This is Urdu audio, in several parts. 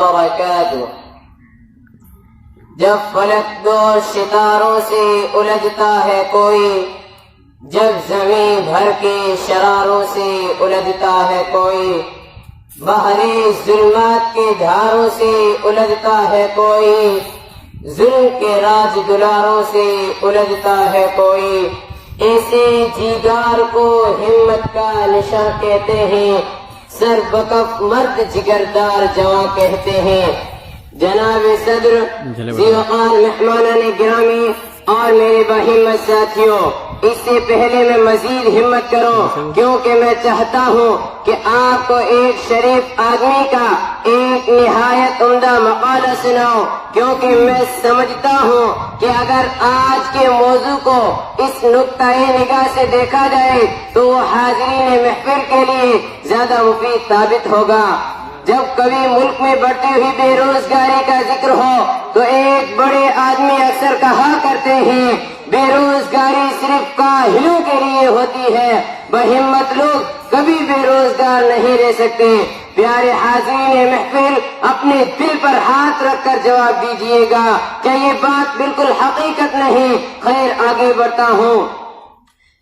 وبرکاتہ۔ جب فلک دو ستاروں سے الجھتا ہے کوئی، جب زمین بھر کے شراروں سے الجھتا ہے کوئی، بحری ظلمات کے دھاروں سے الجھتا ہے کوئی، ظلم کے راج دلاروں سے الجھتا ہے کوئی، ایسے جیگار کو ہمت کا نشاں کہتے ہیں، سر بکف مرد جگردار جواں کہتے ہیں۔ جناب صدر، ذی وقار مہمانان گرامی اور میرے باہمت ساتھیوں، اس سے پہلے میں مزید ہمت کروں، کیونکہ میں چاہتا ہوں کہ آپ کو ایک شریف آدمی کا ایک نہایت عمدہ مقالہ سناؤں، کیونکہ میں سمجھتا ہوں کہ اگر آج کے موضوع کو اس نقطۂ نگاہ سے دیکھا جائے تو وہ حاضرین محفل کے لیے زیادہ مفید ثابت ہوگا۔ جب کبھی ملک میں بڑھتی ہوئی بے روزگاری کا ذکر ہو تو ایک بڑے آدمی اکثر کہا کرتے ہیں بے روزگاری صرف کاہلوں کے لیے ہوتی ہے، بہمت لوگ کبھی بے روزگار نہیں رہ سکتے۔ پیارے حاضرین محفل، اپنے دل پر ہاتھ رکھ کر جواب دیجئے گا کہ یہ بات بالکل حقیقت نہیں؟ خیر، آگے بڑھتا ہوں۔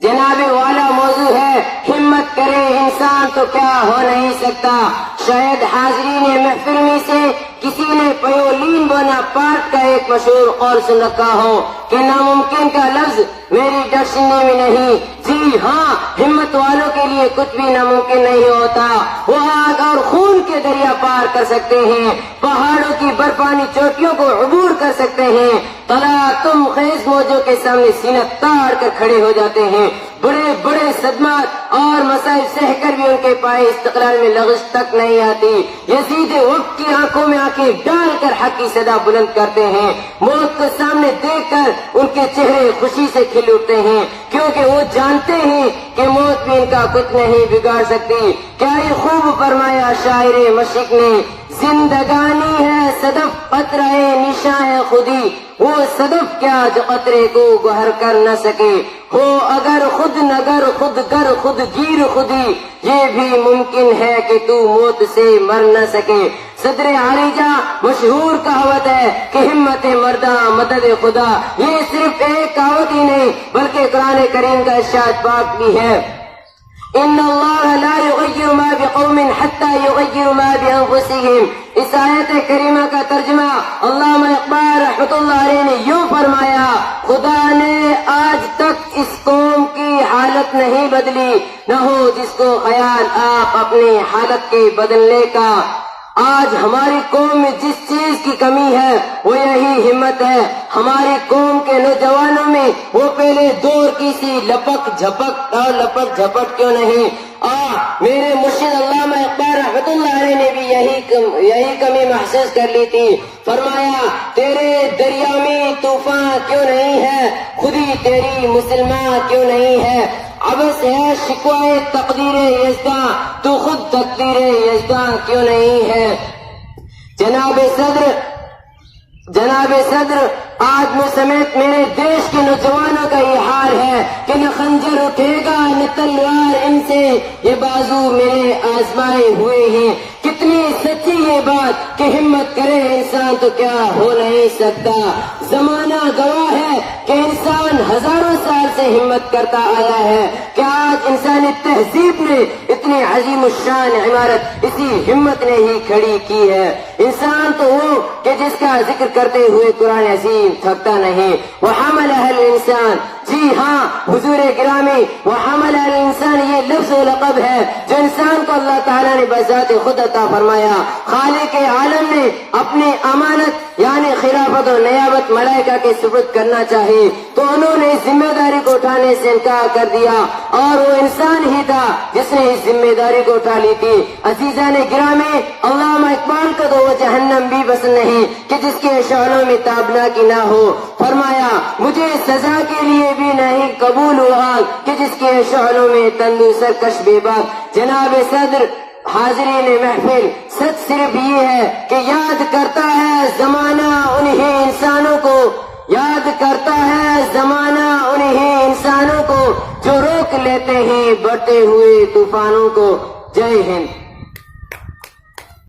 جناب والا موضوع ہے ہمت کرے انسان تو کیا ہو نہیں سکتا۔ شاید حاضرین محفل میں سے کسی نے پیولین بوناپارٹ کا ایک مشہور قول سن رکھا ہو کہ ناممکن کا لفظ میری ڈکشنری میں نہیں۔ جی ہاں، ہمت والوں کے لیے کچھ بھی ناممکن نہیں ہوتا۔ وہ آگ اور خون کے دریا پار کر سکتے ہیں، پہاڑوں کی برفانی چوٹیوں کو عبور کر سکتے ہیں، طلع تم خیز موجوں کے سامنے سینہ تاڑ کر کھڑے ہو جاتے ہیں، بڑے بڑے صدمات اور مسائل سہ کر بھی ان کے پائے استقلال میں لغز تک نہیں آتی۔ یزید وقت کی آنکھوں میں آنکھیں ڈال کر حق کی صدا بلند کرتے ہیں، موت کو سامنے دیکھ کر ان کے چہرے خوشی سے کھل اٹھتے ہیں، کیونکہ وہ جانتے ہیں کہ موت بھی ان کا کچھ نہیں بگاڑ سکتی۔ کیا یہ خوب فرمایا شاعر مشرق نے، زندگانی ہے صدف قطرہ نشاں ہے خودی، وہ صدف کیا جو قطرے کو گہر کر نہ سکے، ہو اگر خود نگر خود گر خود گیر خودی، یہ بھی ممکن ہے کہ تو موت سے مر نہ سکے۔ صدر عالیجا مشہور کہاوت ہے کہ ہمت مردہ مدد خدا، یہ صرف ایک کہاوت ہی نہیں بلکہ قرآن کریم کا ارشاد پاک بھی ہے، ان اللہ لا یغیر ما بقوم حتی یغیر ما بانفسہم۔ اس آیت کریمہ کا ترجمہ علامہ اقبال رحمۃ اللہ علیہ نے یوں فرمایا، خدا نے آج تک اس قوم کی حالت نہیں بدلی، نہ ہو جس کو خیال آپ اپنی حالت کے بدلنے کا۔ آج ہماری قوم میں جس چیز کی کمی ہے وہ یہی ہمت ہے۔ ہماری قوم کے نوجوانوں میں وہ پہلے دور کی سی لپک جھپک اور لپٹ جھپٹ کیوں نہیں؟ میرے مرشد علامہ اقبال رحمۃ اللہ علیہ نے بھی یہی کمی محسوس کر لی تھی۔ فرمایا، تیرے دریا میں طوفان کیوں نہیں ہے، خودی تیری مسلمان کیوں نہیں ہے؟ عبث ہے شکوائے تقدیر یزداں، تو خود تقدیر یزداں کیوں نہیں ہے؟ جناب صدر، آج میں سمیت میرے دیش کے نوجوانوں کا یہ حال ہے کہ نہ خنجر اٹھے گا نہ تلوار ان سے، یہ بازو میرے آزمائے ہوئے ہیں۔ کتنی سچی یہ بات کہ ہمت کرے انسان تو کیا ہو نہیں سکتا۔ زمانہ گواہ ہے کہ انسان ہزاروں سال سے ہمت کرتا آیا ہے کہ آج انسانی تہذیب نے اتنی عظیم الشان عمارت اسی ہمت نے ہی کھڑی کی ہے۔ انسان تو وہ کہ جس کا ذکر کرتے ہوئے قرآن عظیم تھکتا نہیں۔ وَحَمَلَهَا الْإِنسَانُ، جی ہاں حضور گرامی، وَحَمَلَهَا الْإِنسَانُ یہ لفظ و لقب ہے جو انسان کو اللہ تعالیٰ نے بذات خود عطا فرمایا۔ خالق عالم نے اپنی امانت یعنی خلافت و نیابت ملائکہ کے سپرد کرنا چاہی تو انہوں نے اس ذمہ داری کو اٹھانے سے انکار کر دیا، اور وہ انسان ہی تھا جس نے اس ذمہ داری کو اٹھا لی تھی۔ عزیزان گرامی، علامہ اقبال کا تو وہ جہنم بھی پسند نہیں کہ جس کے شعلوں میں تابناکی نہ ہو۔ فرمایا، مجھے سزا کے لیے بھی نہیں قبول ہوا کہ جس کے شعلوں میں تندو سرکش بے باک۔ جناب صدر، حاضرین محفل، سچ صرف یہ ہے کہ یاد کرتا ہے زمانہ انہی انسانوں کو، یاد کرتا ہے زمانہ انہی انسانوں کو جو روک لیتے ہیں بڑھتے ہوئے طوفانوں کو۔ جے ہند۔